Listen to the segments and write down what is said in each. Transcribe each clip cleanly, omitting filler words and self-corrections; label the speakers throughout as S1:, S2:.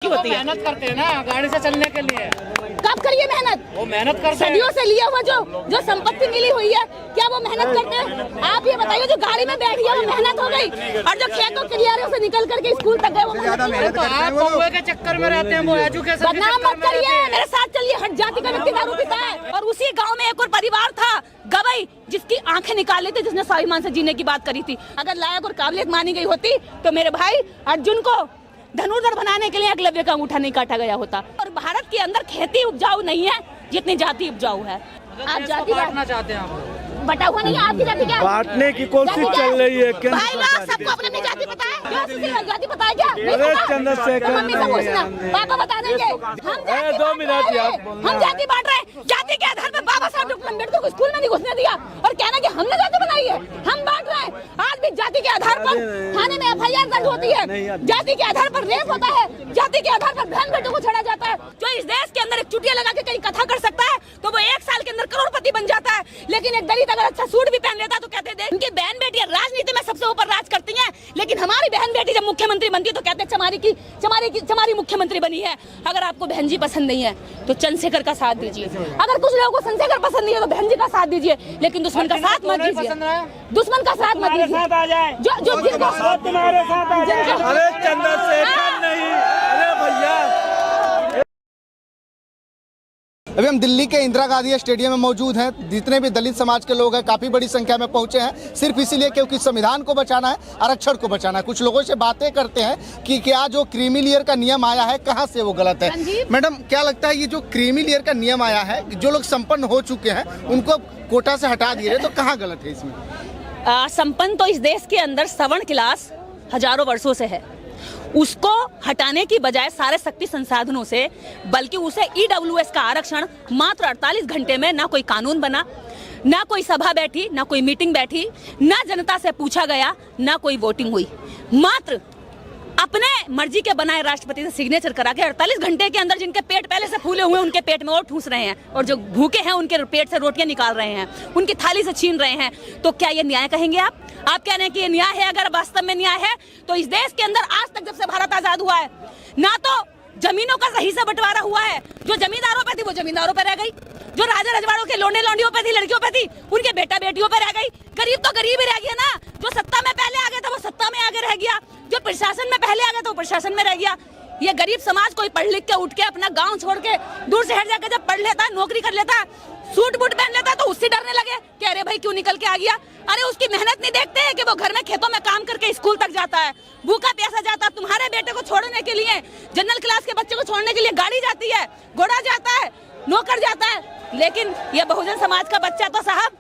S1: चुकी होती है।
S2: मेहनत करते हैं ना गाड़ी से चलने के लिए।
S1: कब करिए मेहनत?
S2: वो मेहनत करते हैं।
S1: सदियों से लिया हुआ जो संपत्ति मिली हुई है, क्या वो मेहनत करते हैं? आप ये बताइए, जो गाड़ी में बैठ गया वो मेहनत हो गई, और जो खेतों क्लियारों से निकल करके स्कूल तक गए वो मेहनत नहीं है।
S2: तो आप कौवे के चक्कर में रहते हैं, वो एजुकेशन के
S1: बदनाम
S2: चक्कर
S1: मत
S2: में रहते
S1: करिए,
S2: हैं।
S1: मेरे साथ चलिए। हट जाति का व्यक्ति दारू पीता है। और उसी गांव में एक और परिवार था गवई, जिसकी आंखें निकाल ली थी, जिसने स्वाभिमान से जीने की बात करी थी। अगर लायक और काबिलियत मानी गई होती तो मेरे भाई अर्जुन को धनुर्धर बनाने के लिए एकलव्य का अंगूठा नहीं काटा गया होता। और भारत के अंदर खेती उपजाऊ नहीं है जितनी जाति उपजाऊ है। आप जाति
S2: बांटना चाहते हैं आप?
S1: बटा हुआ नहीं है। आपकी जाति क्या?
S3: बांटने की कोशिश चल रही है।
S1: भाई लोग सबको अपनी अपनी जाति पता है। जाति पता है क्या?
S3: अरे चंद्रशेखर,
S1: मम्मी से पूछना, पापा बता देंगे। हम
S3: 2 मिनट यार,
S1: हम जाति बांट रहे हैं। जाति के आधार पर बाबा साहब डॉक्टर अम्बेडकर को स्कूल में नहीं घुसने दिया और कहना कि हमने जाति बनाई है, हम बांट रहे हैं। आज भी जाति के आधार पर थाने में FIR दर्ज होती है, जाति के आधार पर रेप होता है, जाति के आधार पर बहन बेटों को छेड़ा जाता है। जो इस देश के अंदर एक चुटिया लगा के कहीं कथा कर सकता है तो वो 1 साल के अंदर करोड़पति बन जाता है। लेकिन एक दलित अगर अच्छा सूट भी पहन लेता तो कहते थे उनकी बहन बेटियां राजनीति में सबसे ऊपर राज करती हैं। लेकिन हमारी बहन बेटी जब मुख्यमंत्री बनती है तो कहते चमारी मुख्यमंत्री बनी है। अगर आपको बहन जी पसंद नहीं है तो चंद्रशेखर का साथ दीजिए। अगर कुछ लोगों को चंद्रशेखर पसंद नहीं है तो बहन जी का साथ दीजिए, लेकिन दुश्मन का साथ मत दीजिए। दुश्मन का साथ मत दीजिए। जो जिनको
S3: तुम्हारे साथ आ जाए। अरे चंद्रशेखर नहीं, अरे भैया।
S4: अभी हम दिल्ली के इंदिरा गांधी स्टेडियम में मौजूद हैं। जितने भी दलित समाज के लोग हैं काफ़ी बड़ी संख्या में पहुंचे हैं, सिर्फ इसीलिए क्योंकि संविधान को बचाना है, आरक्षण को बचाना है। कुछ लोगों से बातें करते हैं कि क्या जो क्रीमी लेयर का नियम आया है कहां से वो गलत है। मैडम, क्या लगता है ये जो क्रीमी लेयर का नियम आया है, जो लोग संपन्न हो चुके हैं उनको कोटा से हटा दिए तो कहाँ गलत है इसमें?
S1: संपन्न तो इस देश के अंदर सवर्ण क्लास हजारों वर्षों से है। उसको हटाने की बजाय सारे शक्ति संसाधनों से, बल्कि उसे EWS का आरक्षण मात्र 48 घंटे में, ना कोई कानून बना, ना कोई सभा बैठी, ना कोई मीटिंग बैठी, ना जनता से पूछा गया, ना कोई वोटिंग हुई, मात्र अपने मर्जी के बनाए राष्ट्रपति से सिग्नेचर करा के 48 घंटे के अंदर जिनके पेट पहले से फूले हुए हैं उनके पेट में और ठूस रहे हैं, और जो भूखे हैं उनके पेट से रोटियां निकाल रहे हैं, उनकी थाली से छीन रहे हैं। तो क्या ये न्याय कहेंगे आप कह रहे हैं कि ये न्याय है? अगर वास्तव में न्याय है तो इस देश के अंदर आज तक जब से भारत आजाद हुआ है ना तो जमीनों का सही से बंटवारा हुआ है। जो जमींदारों पे थी वो जमींदारों पे रह गई, जो राजा रजवाड़ों के लोंडे लौंडियों पे थी, लड़कियों पे थी, उनके बेटा बेटियों पे रह गई। गरीब तो गरीब ही रह गया ना। जो सत्ता में पहले आ गया था वो सत्ता में आगे रह गया, जो प्रशासन में पहले आ गया था वो प्रशासन में रह गया। ये गरीब समाज कोई पढ़ लिख के उठ के अपना गांव छोड़ के दूर शहर जाकर जब पढ़ लेता है, नौकरी कर लेता है, सूट बूट पहन लेता है तो उससे डरने लगे कि अरे भाई क्यों निकल के आ गया। अरे उसकी मेहनत नहीं देखते हैं कि वो घर में खेतों में काम करके स्कूल तक जाता है, भूखा प्यासा जाता है। तुम्हारे बेटे को छोड़ने के लिए, जनरल क्लास के बच्चे को छोड़ने के लिए गाड़ी जाती है, घोड़ा जाता है, नौकर जाता है। लेकिन ये बहुजन समाज का बच्चा तो साहब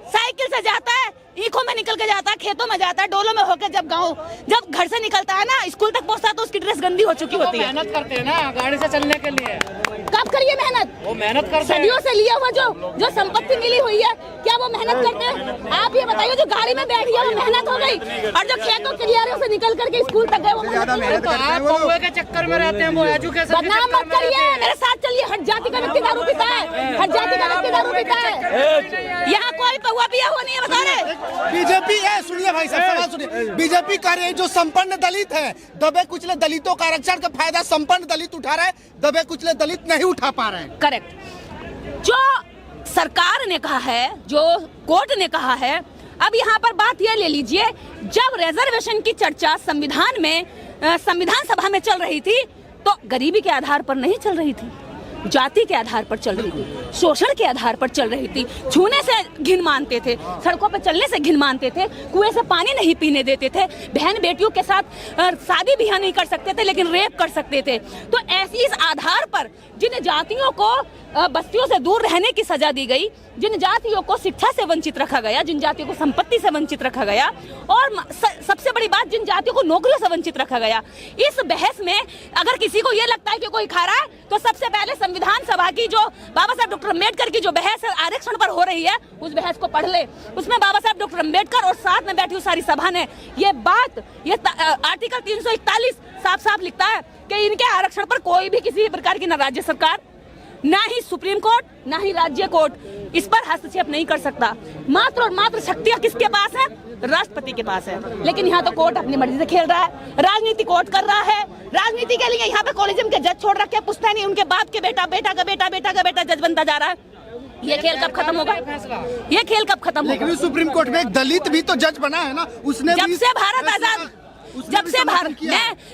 S1: साइकिल से जाता है, ईखों में निकल के जाता है, खेतों में जाता है, डोलों में होकर जब घर से निकलता है ना, स्कूल तक पहुंचता है तो उसकी ड्रेस गंदी हो चुकी होती है।
S2: मेहनत करते हैं ना गाड़ी से चलने के लिए।
S1: कब करिए मेहनत?
S2: वो मेहनत करते हैं।
S1: सदियों से लिया हुआ जो संपत्ति मिली हुई है, क्या वो मेहनत करते हैं? आप ये बताइए, जो गाड़ी में बैठ गया वो मेहनत हो गई, और जो खेतों क्लियारों से निकल करके स्कूल तक गए वो मेहनत नहीं है।
S2: तो आप कौवे के चक्कर में रहते हैं, वो एजुकेशन के
S1: बदनाम
S2: चक्कर
S1: मत
S2: में रहते
S1: करिए,
S2: हैं।
S1: मेरे साथ चलिए। हट जाति का व्यक्ति दारू पीता है, हट जाति का व्यक्ति दारू पीता है। यहाँ कोई पहुआ पिया हुआ नहीं है, बता रहे।
S4: बीजेपी सुनिए भाई साहब, सवाल सुनिए। बीजेपी कह रही है जो संपन्न दलित है, दबे कुचले दलितों का आरक्षण का फायदा संपन्न दलित उठा रहे हैं, दबे कुचले दलित नहीं उठा पा रहे हैं।
S1: करेक्ट। जो सरकार ने कहा है, जो कोर्ट ने कहा है, अब यहाँ पर बात यह ले लीजिए, जब रिजर्वेशन की चर्चा संविधान में, संविधान सभा में चल रही थी तो गरीबी के आधार पर नहीं चल रही थी, जाति के आधार पर चल रही थी, शोषण के आधार पर चल रही थी। छूने से घिन मानते थे, सड़कों पर चलने से घिन मानते थे, कुएं से पानी नहीं पीने देते थे, बहन बेटियों के साथ शादी भी नहीं कर सकते थे लेकिन रेप कर सकते थे। तो ऐसी इस आधार पर जिन जातियों को बस्तियों से दूर रहने की सजा दी गई, जिन जातियों को शिक्षा से वंचित रखा गया, जिन जातियों को संपत्ति से वंचित रखा गया, और सबसे बड़ी बात जिन जातियों को नौकरियों से वंचित रखा गया, इस बहस में अगर किसी को ये लगता है कि कोई खा रहा है तो सबसे पहले संविधान सभा की जो बाबा साहब डॉक्टर अम्बेडकर की जो बहस आरक्षण पर हो रही है उस बहस को पढ़ ले। उसमें बाबा साहब डॉक्टर अम्बेडकर और साथ में बैठी हुई सारी सभा ने ये बात, ये आर्टिकल 341 साफ साफ लिखता है कि इनके आरक्षण पर कोई भी किसी प्रकार की न राज्य सरकार, ना ही सुप्रीम कोर्ट, ना ही राज्य कोर्ट इस पर हस्तक्षेप नहीं कर सकता। मात्र और मात्र शक्तियां किसके पास है? राष्ट्रपति के पास है। लेकिन यहाँ तो कोर्ट अपनी मर्जी से खेल रहा है, राजनीति कोर्ट कर रहा है। राजनीति के लिए यहाँ पे कॉलेजियम के जज छोड़ रखे, पूछता नहीं उनके बाप के बेटा, बेटा का बेटा, बेटा का बेटा जज बनता जा रहा है। ये खेल कब खत्म होगा? ये खेल कब खत्म होगा?
S4: लेकिन सुप्रीम कोर्ट में एक दलित भी तो जज बना है ना, उसने
S1: जब से भारत आजाद, जब से भारत,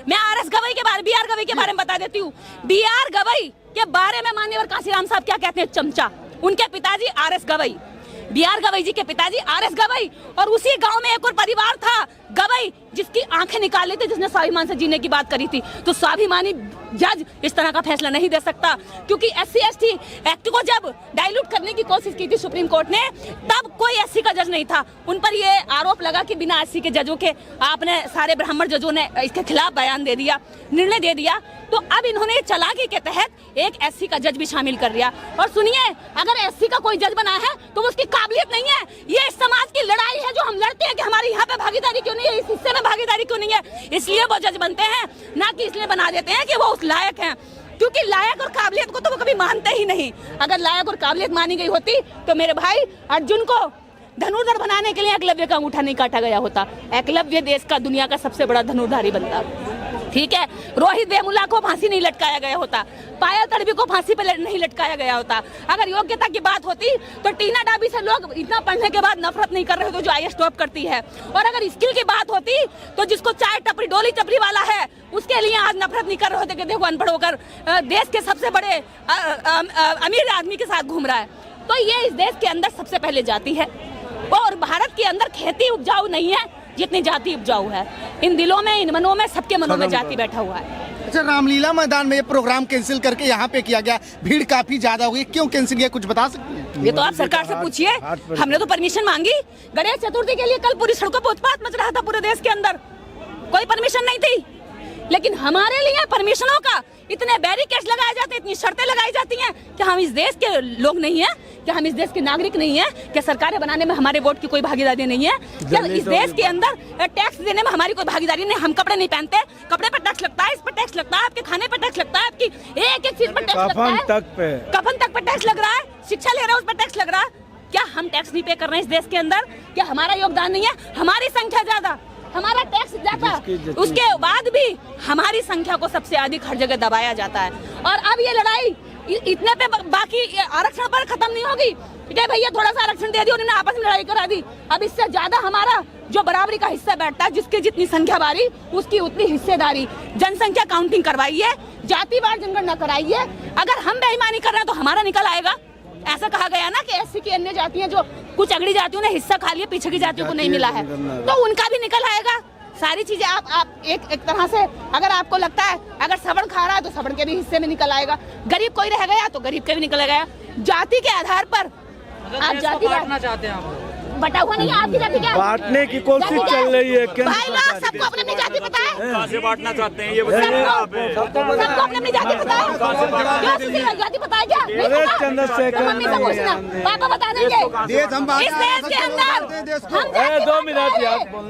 S1: मैं आर.एस. गवई के बारे, बी.आर. गवई के बारे में बता देती हूँ। बी.आर. गवई के बारे में माननीय कांशीराम साहब क्या कहते हैं? चमचा। उनके पिताजी आर.एस. गवई, बी.आर. गवई जी के पिताजी आर.एस. गवई, और उसी गांव में एक और परिवार था गवई जिसकी आंखें निकाली थी, जिसने स्वाभिमान से जीने की बात करी थी। तो स्वाभिमानी जज इस तरह का फैसला नहीं दे सकता, क्योंकि SC/ST एक्ट को जब डाइल्यूट करने की कोशिश की थी सुप्रीम कोर्ट ने, तब कोई SC का जज नहीं था। उन पर ये आरोप लगा कि बिना SC के जजों के आपने सारे ब्राह्मण जजों ने इसके खिलाफ बयान दे दिया, निर्णय दे दिया। तो अब इन्होंने चालाकी के तहत एक SC का जज भी शामिल कर लिया। और सुनिए, अगर SC का कोई जज बना है तो वो उसकी काबिलियत नहीं है। ये इस समाज की लड़ाई है जो हम लड़ते हैं कि हमारी यहाँ पे भागीदारी क्यों नहीं है, इस हिस्से में भागीदारी क्यों नहीं है। इसलिए वो जज बनते हैं, ना कि इसलिए बना देते हैं कि वो उस लायक हैं, क्योंकि लायक और काबिलियत को तो वो कभी मानते ही नहीं। अगर लायक और काबिलियत मानी गई होती तो मेरे भाई अर्जुन को धनुर्धर बनाने के लिए एकलव्य का अंगूठा नहीं काटा गया होता। एकलव्य देश का, दुनिया का सबसे बड़ा धनुर्धारी बनता। ठीक है, रोहित वेमुला को फांसी नहीं लटकाया गया होता, पायल तड़वी को फांसी पे नहीं लटकाया गया होता। अगर योग्यता की बात होती तो टीना डाबी से लोग इतना पढ़ने के बाद नफरत नहीं कर रहे होते जो IAS टॉप करती है। और अगर स्किल की बात होती तो जिसको चाय टपरी, डोली टपरी वाला है, उसके लिए आज नफरत नहीं कर रहे होते कि देखो अनपढ़ होकर देश के सबसे बड़े अमीर आदमी के साथ घूम रहा है। तो ये इस देश के अंदर सबसे पहले जाति है, और भारत के अंदर खेती उपजाऊ नहीं है जितनी जाति उपजाऊ है। इन दिलों में, इन मनों में, सबके मनों में जाति बैठा हुआ है।
S4: अच्छा, रामलीला मैदान में ये प्रोग्राम कैंसिल करके यहाँ पे किया गया, भीड़ काफी ज्यादा हो गई, क्यों कैंसिल किया, कुछ बता सकते हैं?
S1: ये तो आप सरकार से पूछिए, हमने तो परमिशन मांगी। गणेश चतुर्थी के लिए कल पूरी सड़कों पर उत्पात मच रहा था पूरे देश के अंदर, कोई परमिशन नहीं थी। लेकिन हमारे लिए परमिशनों का इतने बैरिकेड्स लगाए जाते हैं, इतनी शर्तें लगाई जाती हैं कि हम इस देश के लोग नहीं हैं, कि हम इस देश के नागरिक नहीं हैं, कि सरकारें बनाने में हमारे वोट की कोई भागीदारी नहीं है, क्या इस देश के अंदर टैक्स देने में हमारी कोई भागीदारी नहीं। हम कपड़े नहीं पहनते, कपड़े पर टैक्स लगता है, इस पर टैक्स लगता है, आपके खाने पर टैक्स लगता है, आपकी एक एक चीज पर टैक्स लगता है, कफन तक पर टैक्स लग रहा है, शिक्षा ले रहा है उस पर टैक्स लग रहा है। क्या हम टैक्स नहीं पे कर रहे हैं इस देश के अंदर? क्या हमारा योगदान नहीं है? हमारी संख्या ज्यादा, हमारा टैक्स ज्यादा, उसके बाद भी हमारी संख्या को सबसे अधिक हर जगह दबाया जाता है। और अब ये लड़ाई इतने पे बाकी आरक्षण पर खत्म नहीं होगी कि भैया थोड़ा सा आरक्षण दे दिया, उन्होंने आपस में लड़ाई करा दी। अब इससे ज्यादा हमारा जो बराबरी का हिस्सा बैठता है, जिसकी जितनी संख्या बारी उसकी उतनी हिस्सेदारी, जनसंख्या काउंटिंग करवाइए, जातिवार जनगणना कराइए। अगर हम बेईमानी कर रहे हैं तो हमारा निकल आएगा। ऐसा कहा गया ना कि SC की अन्य जातियां, जो कुछ अगड़ी जातियों ने हिस्सा खा लिया, पीछे की जातियों को नहीं मिला है, तो उनका भी निकल आएगा। सारी चीजें आप एक तरह से, अगर आपको लगता है अगर सवर्ण खा रहा है तो सवर्ण के भी हिस्से में निकल आएगा, गरीब कोई रह गया तो गरीब के भी निकल गया। जाति के आधार पर आप जाति
S2: बांटना चाहते हैं आप लोग?
S1: बटा हुआ नहीं है, आपकी जाति क्या है?
S3: बांटने की कोशिश चल रही है।
S1: भाई लोग सबको अपनी अपनी जाति पता है,
S3: कहाँ से बांटना चाहते हैं ये
S1: सबको अपनी अपनी जाति पता है। क्या किसी को जाति पता है क्या? नहीं पता?
S3: चंद्रशेखर
S1: मम्मी से पूछना, पापा बता देंगे। इस देश के अंदर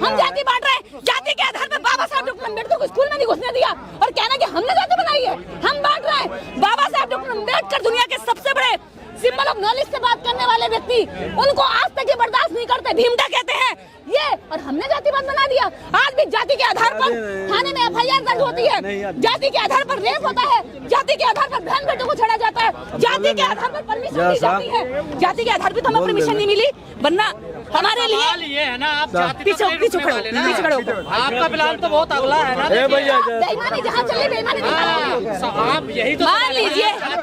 S1: हम जाति बांट रहे हैं, जाति के आधार पर बाबा साहब डॉक्टर अम्बेडकर को स्कूल में नहीं घुसने दिया और कहना कि हमने जाति बनाई है, हम बांट रहे हैं। बाबा साहब डॉक्टर अम्बेडकर दुनिया के सबसे बड़े सिंबल ऑफ नॉलेज से बात करने वाले व्यक्ति, उनको आज तक ये बर्दाश्त नहीं करते, भीमता कहते हैं ये, और हमने जातिवाद बना दिया। आज भी जाति के आधार पर थाने में FIR दर्ज होती है, जाति के आधार पर रेप होता है, जाति के आधार पर बहन बेटों को छेड़ा जाता है, जाति के आधार पर परमिशन दी जाती है। जाति के आधार पर तो हमें परमिशन नहीं मिली, वरना हमारे लिए
S2: ये है ना, आप जाति
S1: पीछे खड़ो।
S2: आपका प्लान तो बहुत अगला है ना।
S1: बेईमानी जहाँ चले बेईमानी
S2: आप यही तो
S1: मान लीजिए। हम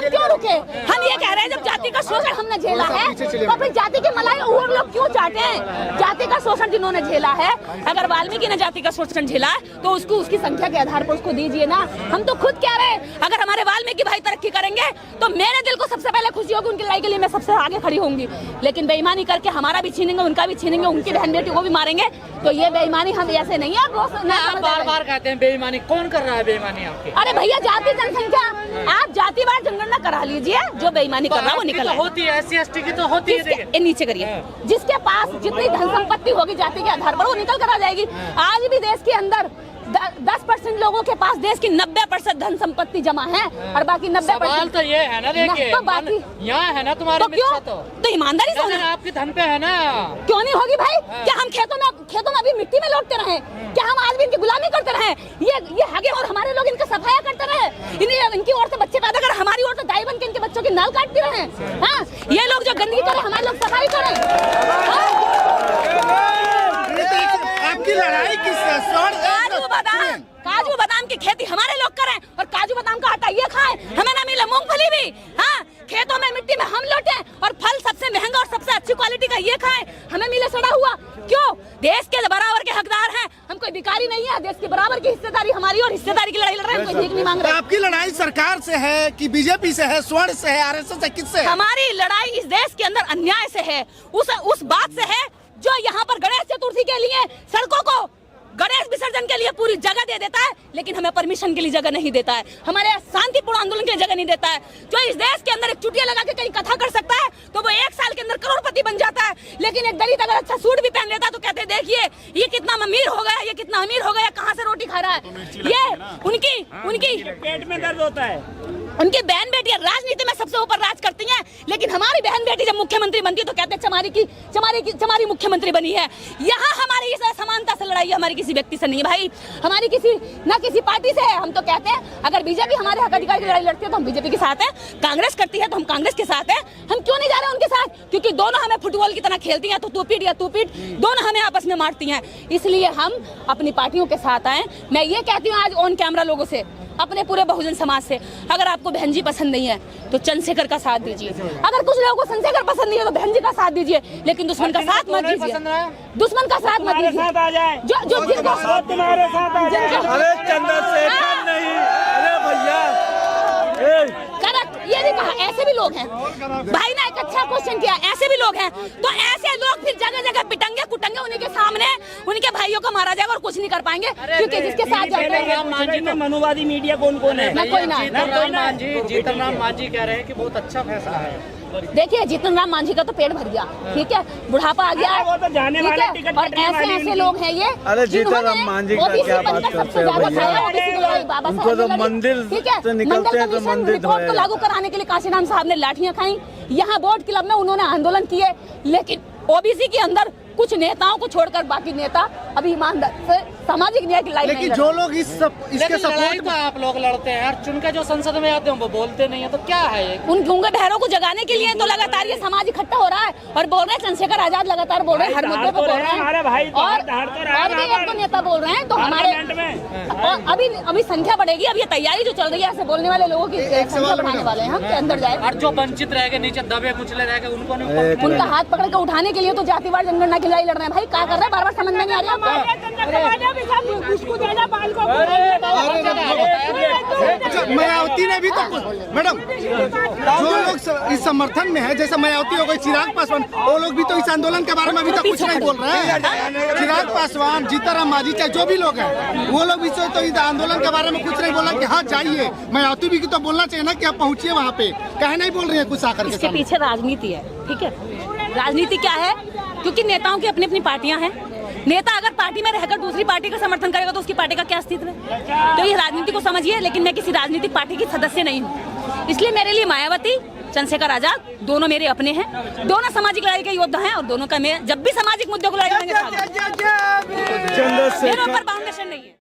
S1: क्यों रुके? हम ये कह रहे हैं जब जाति का शोषण हमने झेला है तो फिर जाति के मलाई और लोग क्यों चाहते हैं? जाति का शोषण जिन्होंने झेला है, अगर वाल्मीकि ने जाति का शोषण झेला है तो उसको उसकी संख्या के आधार पर उसको दीजिए ना। हम तो खुद कह रहे हैं अगर हमारे वाल्मीकि भाई तरक्की करेंगे तो मेरे दिल को सबसे पहले खुशी होगी, उनकी लड़ाई के लिए मैं सबसे आगे खड़ी होंगी। लेकिन बेईमानी करके हमारा भी छीनेंगे, उनका भी छीनेंगे, उनकी बहन बेटी को भी मारेंगे, तो ये बेईमानी हम ऐसे नहीं है।
S2: आप बार-बार कहते हैं बेईमानी, कौन कर रहा है बेईमानी आपकी?
S1: अरे भैया जाति जनसंख्या, आप जातिवार जनगणना करा लीजिए, जो बेईमानी कर रहा है वो निकल आएगा।
S2: होती है SC/ST की तो होती है।
S1: नीचे करिए, जिसके पास जितनी धन संपत्ति होगी जाति के आधार पर वो निकल कर आ जाएगी। आज भी देश के अंदर 10% लोगों के पास देश की 90% धन संपत्ति जमा है और बाकी 90%।
S2: सवाल तो ये है ना, देखिए
S1: तो बाकी
S2: यहाँ है ना तुम्हारी
S1: क्यों?
S2: मिर्चा
S1: तो ईमानदारी से
S2: धन आपके धन पे है ना।
S1: क्यों नहीं होगी भाई? क्या हम खेतों में अभी मिट्टी में लौटते रहे? क्या हम आज भी इनकी गुलामी करते रहे? ये हगे और हमारे लोग इनका सफाया करते रहे? इनकी ओर से बच्चे पैदा कर, हमारी ओर से दाई बन के इनके बच्चों की नाल काटते रहे? हाँ, ये लोग जो गंदगी करे, हमारे लोग सफाई करें।
S4: आपकी लड़ाई किससे?
S1: काजू बादाम की खेती हमारे लोग करें और काजू बादाम का आटा ये खाएं, हमें ना मिले मूंगफली भी। हाँ, खेतों में मिट्टी में हम लौटे और फल सबसे महंगा और सबसे अच्छी क्वालिटी का ये खाएं, हमें मिले सड़ा हुआ। क्यों? देश के बराबर के हकदार हैं हम, कोई भिखारी नहीं है। देश के बराबर की हिस्सेदारी हमारी और हिस्सेदारी की लड़ाई लड़ रहे हैं, कोई भीख नहीं मांग रहे।
S4: आपकी लड़ाई सरकार से है कि बीजेपी से है, स्वर्ण से है, आरएसएस से, किससे?
S1: हमारी लड़ाई इस देश के अंदर अन्याय से है, उस बात से है जो यहाँ पर गणेश चतुर्थी के लिए सड़कों को गणेश विसर्जन के लिए पूरी जगह दे देता है, लेकिन हमें परमिशन के लिए जगह नहीं देता है, हमारे शांतिपूर्ण आंदोलन के लिए जगह नहीं देता है। जो इस देश के अंदर एक चुटिया लगा के कहीं कथा कर सकता है तो वो 1 साल के अंदर करोड़पति बन जाता है, लेकिन एक दलित अगर अच्छा सूट भी पहन लेता है तो कहते हैं देखिए ये कितना अमीर हो गया, ये कितना अमीर हो गया, कहाँ से रोटी खा रहा है। ये उनकी
S3: पेट में दर्द होता है।
S1: उनकी बहन बेटियां राजनीति में सबसे ऊपर राज करती हैं, लेकिन हमारी बहन बेटी जब मुख्यमंत्री बनती है तो कहते हैं चमारी मुख्यमंत्री बनी है। यहाँ हमारी इस असमानता से लड़ाई हमारी किसी व्यक्ति से नहीं है भाई, हमारी किसी पार्टी से है। हम तो कहते हैं अगर बीजेपी हमारे हक अधिकार की लड़ाई लड़ती है तो हम बीजेपी के साथ हैं, कांग्रेस करती है तो हम कांग्रेस के साथ हैं। हम क्यों नहीं जा रहे उनके साथ? क्योंकि दोनों हमें फुटबॉल की तरह खेलती हैं, तो तू पीट या तू पीट, दोनों हमें आपस में मारती हैं। इसलिए हम अपनी पार्टियों के साथ आए। मैं ये कहती हूँ आज ऑन कैमरा लोगों से, अपने पूरे बहुजन समाज से, अगर आपको बहन जी पसंद नहीं है तो चंद्रशेखर का साथ दीजिए। अगर कुछ लोगों को चंद्रशेखर पसंद नहीं है तो बहन जी का साथ दीजिए, लेकिन दुश्मन का साथ मत दीजिए। दुश्मन का साथ मत दीजिए। जो जिनको
S3: तुम्हारे साथ आ जाए। अरे चंद्रशेखर नहीं, अरे भैया
S1: करेक्ट, ये भी कहा। ऐसे भी लोग हैं भाई ना, एक अच्छा क्वेश्चन किया, ऐसे भी लोग हैं। तो ऐसे लोग फिर जगह जगह पिटंगे कुटंगे, उन्हीं के सामने उनके भाइयों को मारा जाएगा और कुछ नहीं कर पाएंगे, क्योंकि जिसके साथ जाते हैं।
S3: मनुवादी मीडिया कौन है?
S2: जीतन राम मांझी कह रहे हैं कि बहुत अच्छा फैसला है।
S1: देखिए जीतन राम मांझी का तो पेट भर गया, ठीक है, बुढ़ापा आ गया,
S3: वो तो जाने वाले
S1: ठीक है। और ऐसे लोग हैं ये।
S3: अरे जीतन राम मांझी का क्या बात करते हैं भैया, उनको तो मंदिर से निकलते हैं तो मंदिर
S1: रिपोर्ट को लागू कराने के लिए काशीराम साहब ने लाठियां खाई। यहाँ बोर्ड क्लब में उन्होंने आंदोलन किए, लेकिन ओबीसी के अंदर कुछ नेताओं को छोड़कर बाकी नेता अभी ईमानदार से सामाजिक न्याय की लड़ाई नहीं लड़ रहे।
S4: जो लोग इसके
S2: सपोर्ट में आप लोग लड़ते हैं और चुन के जो संसद में आते हैं वो बोलते नहीं है, तो क्या है ये?
S1: उन गूंगे बहरों को जगाने के लिए तो लगातार ये समाज इकट्ठा हो रहा है और बोल रहे हैं चंद्रशेखर आजाद लगातार बोल रहे हैं, हर मुद्दे पे बोल रहे हैं, और भी एक दो नेता बोल रहे हैं। तो हमारे अभी संख्या बढ़ेगी, अब ये तैयारी जो चल रही है ऐसे बोलने वाले लोगों की संख्या बढ़ाने वाले हैं हम के अंदर जाए।
S2: और जो वंचित रह गए, नीचे दबे कुचले रह गए, उनको नहीं,
S1: उनका हाथ पकड़ के उठाने के लिए तो जातिवाद जनगणना की लड़ाई लड़ रहे हैं। भाई क्या कर रहे हैं, बार बार समझ में नहीं आ रहा।
S4: मायावती ने भी तो, मैडम जो लोग इस समर्थन में है, जैसे मायावती हो गई, चिराग पासवान, वो लोग भी तो इस आंदोलन के बारे में अभी तक कुछ नहीं बोल रहे हैं। चिराग पासवान, जीतन राम मांझी, चाहे जो भी लोग हैं, वो लोग भी तो इस आंदोलन के बारे में कुछ नहीं बोला कि हाँ जाइए। मायावती भी तो बोलना चाहिए ना कि आप पहुंचिए वहाँ पे, कहे नहीं बोल रही है कुछ आकर के।
S1: इसके पीछे राजनीति है, ठीक है। राजनीति क्या है? क्योंकि नेताओं की अपनी अपनी पार्टियां हैं। नेता अगर पार्टी में रहकर दूसरी पार्टी का समर्थन करेगा तो उसकी पार्टी का क्या अस्तित्व है? तो ये राजनीति को समझिए, लेकिन मैं किसी राजनीतिक पार्टी की सदस्य नहीं हूँ। इसलिए मेरे लिए मायावती, चंद्रशेखर आजाद दोनों मेरे अपने हैं, दोनों सामाजिक लड़ाई के योद्धा हैं और दोनों का मैं जब भी सामाजिक मुद्दों को लड़ाई करेंगे, मेरे ऊपर बाउंडेशन नहीं है।